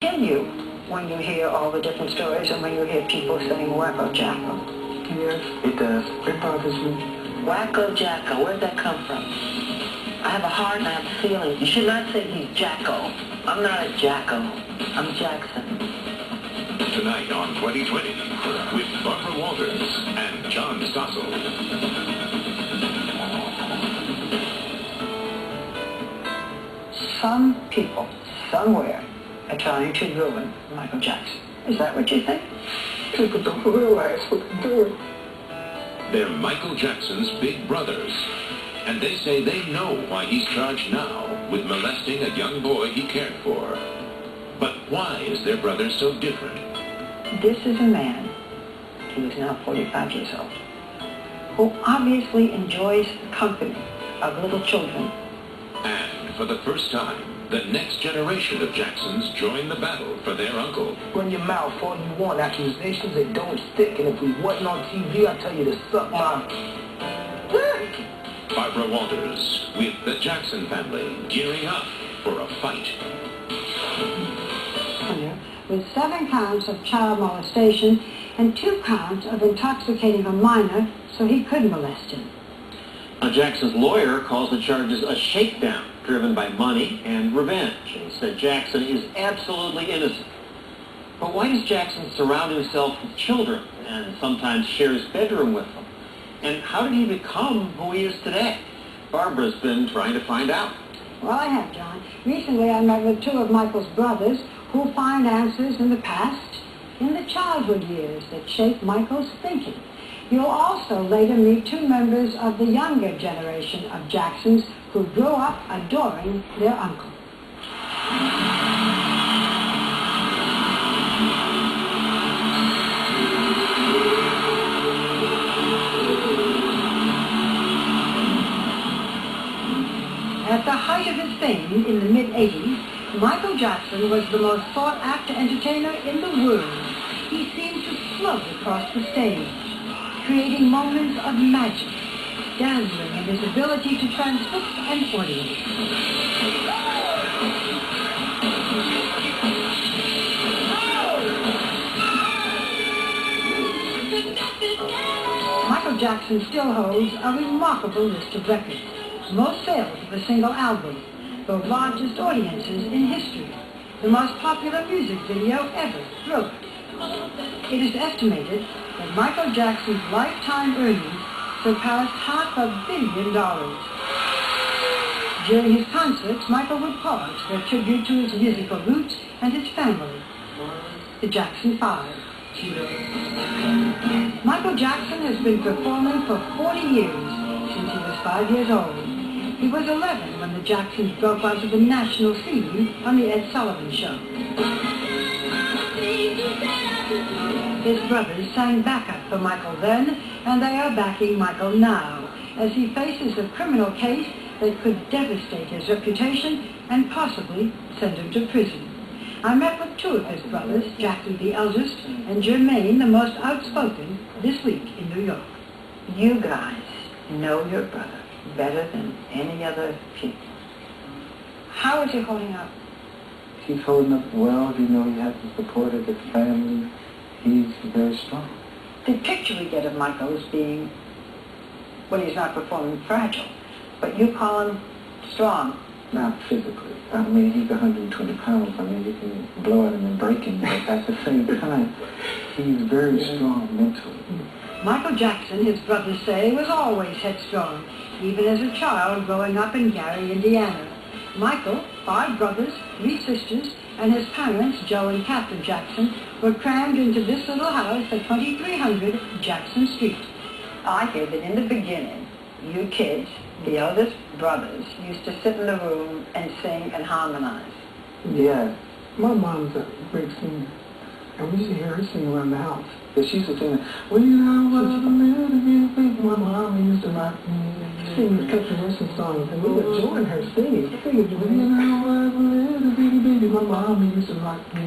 kill you when you hear all the different stories and when you hear people saying Wacko Jacko. Yes, it does. It bothers me. Wacko Jacko, where'd that come from? I have a heart and I have a feeling. You should not say he's Jacko. I'm not a Jacko. I'm Jackson. Tonight on 2020 with Barbara Walters and John Stossel. Some people, somewhere, are trying to ruin Michael Jackson. Is that what you think? People don't realize what they're doing. They're Michael Jackson's big brothers, and they say they know why he's charged now with molesting a young boy he cared for. But why is their brother so different? This is a man, he is now 45 years old, who obviously enjoys the company of little children. And for the first time, the next generation of Jacksons join the battle for their uncle. Run your mouth all you want. Accusations, they don't stick. And if we wasn't on TV, I'd tell you to suck my... Barbara Walters with the Jackson family gearing up for a fight. With 7 counts of child molestation and 2 counts of intoxicating a minor so he could molest him. Now, Jackson's lawyer calls the charges a shakedown driven by money and revenge, and said Jackson is absolutely innocent. But why does Jackson surround himself with children and sometimes share his bedroom with them? And how did he become who he is today? Barbara's been trying to find out. Well, I have, John. Recently I met with 2 of Michael's brothers who find answers in the past, in the childhood years that shape Michael's thinking. You'll also later meet 2 members of the younger generation of Jacksons who grew up adoring their uncle. At the height of his fame in the mid-'80s, Michael Jackson was the most sought-after entertainer in the world. He seemed to float across the stage, creating moments of magic, dazzling in his ability to transfix an audience. Michael Jackson still holds a remarkable list of records. Most sales of a single album, the largest audiences in history, the most popular music video ever wrote. It is estimated that Michael Jackson's lifetime earnings surpassed $500 million. During his concerts, Michael would pause for a tribute to his musical roots and his family, the Jackson 5. Michael Jackson has been performing for 40 years, since he was 5 years old. He was 11 when the Jacksons broke onto the national scene on the Ed Sullivan Show. His brothers sang backup for Michael then, and they are backing Michael now, as he faces a criminal case that could devastate his reputation and possibly send him to prison. I met with 2 of his brothers, Jackie the eldest and Jermaine the most outspoken, this week in New York. You guys know your brother better than any other people. How is he holding up? He's holding up well. You know, he has the support of his family. He's very strong. The picture we get of Michael as being, when he's not performing, fragile. But you call him strong. Not physically. I mean, he's 120 pounds. I mean, you can blow at him and break him, but at the same time, he's very strong mentally. Michael Jackson, his brothers say, was always headstrong, even as a child growing up in Gary, Indiana. Michael, 5 brothers, 3 sisters, and his parents, Joe and Catherine Jackson, were crammed into this little house at 2300 Jackson Street. I hear that in the beginning, you kids, the eldest brothers, used to sit in the room and sing and harmonize. Yeah. My mom's a great singer. And we used to hear her sing around the house. But she used to sing, when I was a little bit, my mom used to rock me. Sing the country Western songs, and we would join her singing. When I was a little bitty baby, my mom used to rock me.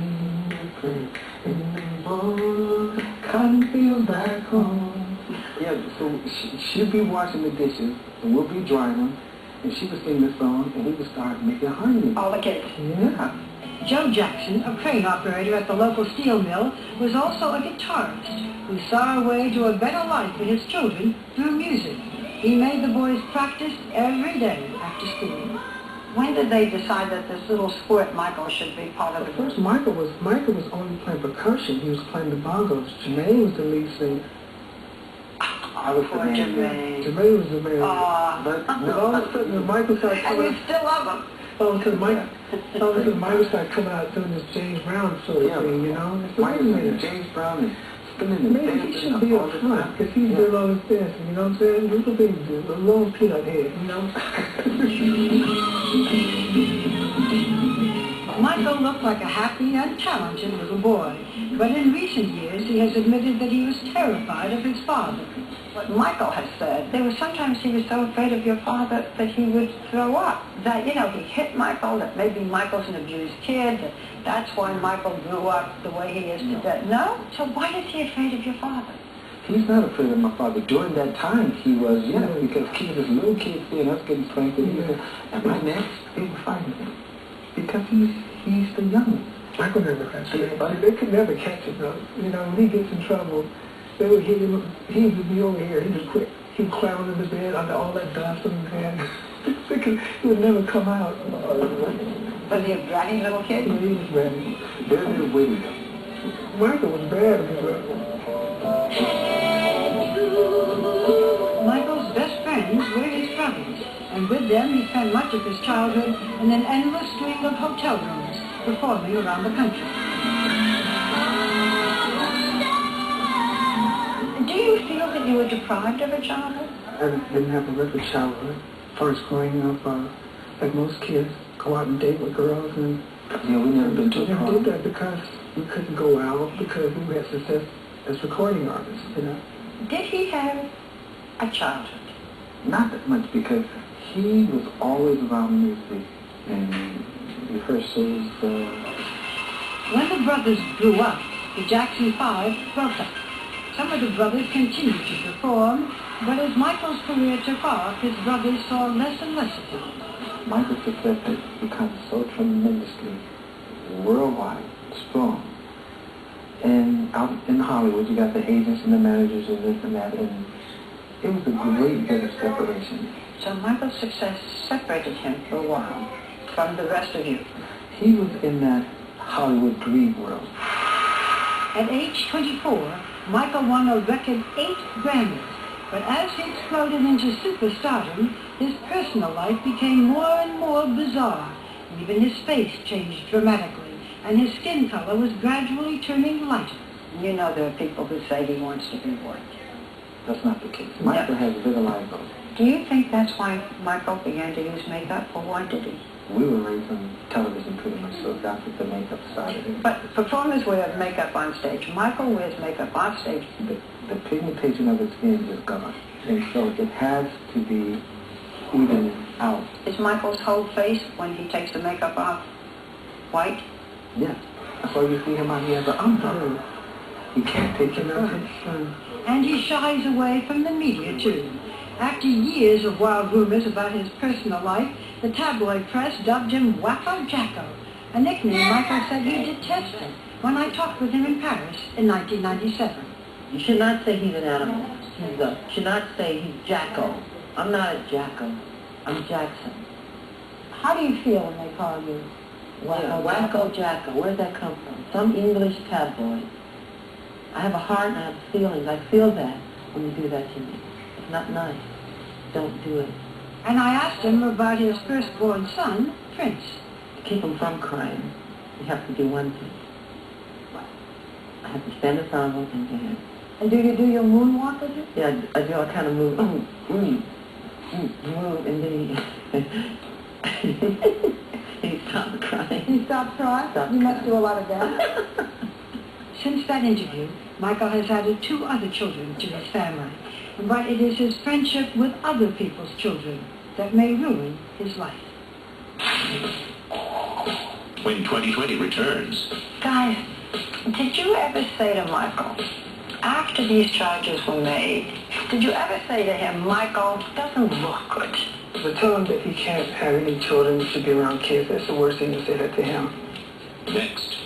Cotton fields back home. Yeah, so she'd be washing the dishes, and we'll be drying them, and she would sing the song, and we would start making harmony. All the kids? Yeah. Joe Jackson, a crane operator at the local steel mill, was also a guitarist who saw a way to a better life for his children through music. He made the boys practice every day after school. When did they decide that this little squirt Michael should be part of the group? First, Michael was only playing percussion. He was playing the bongos. Jermaine was the lead singer. I was the man. Jermaine was the man. But all of a sudden, when Michael started coming And you still love him. all of a sudden Michael started coming out doing this James Brown sort of thing, you know? And Michael James Brown and spinning and maybe dancing he should be up front, because he's doing all this dancing, you know what I'm saying? Little baby, a long peanut head, you know? Michael looked like a happy and talented little boy, but in recent years he has admitted that he was terrified of his father. What Michael has said, there was sometimes he was so afraid of your father that he would throw up. That, you know, he hit Michael, that maybe Michael's an abused kid, that that's why Michael grew up the way he is today. No? So why is he afraid of your father? He's not afraid of my father. During that time, he was, because he was a little kid seeing us getting spanked. And right now, they were fighting him. Because he's the youngest. Michael never catch him. They could never catch him, though. You know, when he gets in trouble, they would hit him. He would be over here. He would quit. He would clown in the bed under all that dust on his head. He would never come out. Was he a bratty little kid? He was bad. They're waiting. Michael was bad. Michael's best friends were his brothers, and with them he spent much of his childhood in an endless string of hotel rooms, performing around the country. Do you feel that you were deprived of a childhood? I didn't have a regular childhood. First growing up, like most kids, go out and date with girls, and we never been to a never prom. did that because we couldn't go out because we had success as recording artists, you know. Did he have a childhood? Not that much, because he was always around music and rehearsals. When the brothers grew up, the Jackson Five broke up. Some of the brothers continued to perform, but as Michael's career took off, his brothers saw less and less of him. Michael's success has become so tremendously worldwide strong. And out in Hollywood, you got the agents and the managers and this and that, and it was a great bit of separation. So Michael's success separated him for a while from the rest of you. He was in that Hollywood greed world. At age 24, Michael won a record 8 Grammys, but as he exploded into superstardom, his personal life became more and more bizarre. Even his face changed dramatically, and his skin color was gradually turning lighter. You know there are people who say he wants to be white. That's not the case. Michael has vitiligo. Do you think that's why Michael began to use makeup, or why did he? We were raised on television pretty much, so that's what the makeup side of it. But performers wear makeup on stage. Michael wears makeup on stage. The pigmentation of his skin is gone, and so it has to be even out. Is Michael's whole face, when he takes the makeup off, white? Yes. That's why you see him out here as an umbrella. He can't take it out. And he shies away from the media, too. After years of wild rumors about his personal life, the tabloid press dubbed him Wacko Jacko, a nickname Michael said he detested when I talked with him in Paris in 1997. You should not say he's an animal. You should not say he's Jacko. I'm not a Jacko. I'm Jackson. How do you feel when they call you Wacko Jacko? Where does that come from? Some English tabloid. I have a heart and I have feelings. I feel that when you do that to me. It's not nice. Don't do it. And I asked him about his firstborn son, Prince. To keep him from crying, you have to do one thing. I have to stand in front of him and dance. And do you do your moonwalk with him? Yeah, I do all kind of move. Move, and then he stopped crying. He stopped crying? You must do a lot of that. Since that interview, Michael has added 2 other children to his family. But it is his friendship with other people's children that may ruin his life. When 2020 returns, Guys, did you ever say to Michael, after these charges were made, did you ever say to him, Michael, doesn't look good? But tell him that he can't have any children to be around kids. That's the worst thing to say that to him. Next.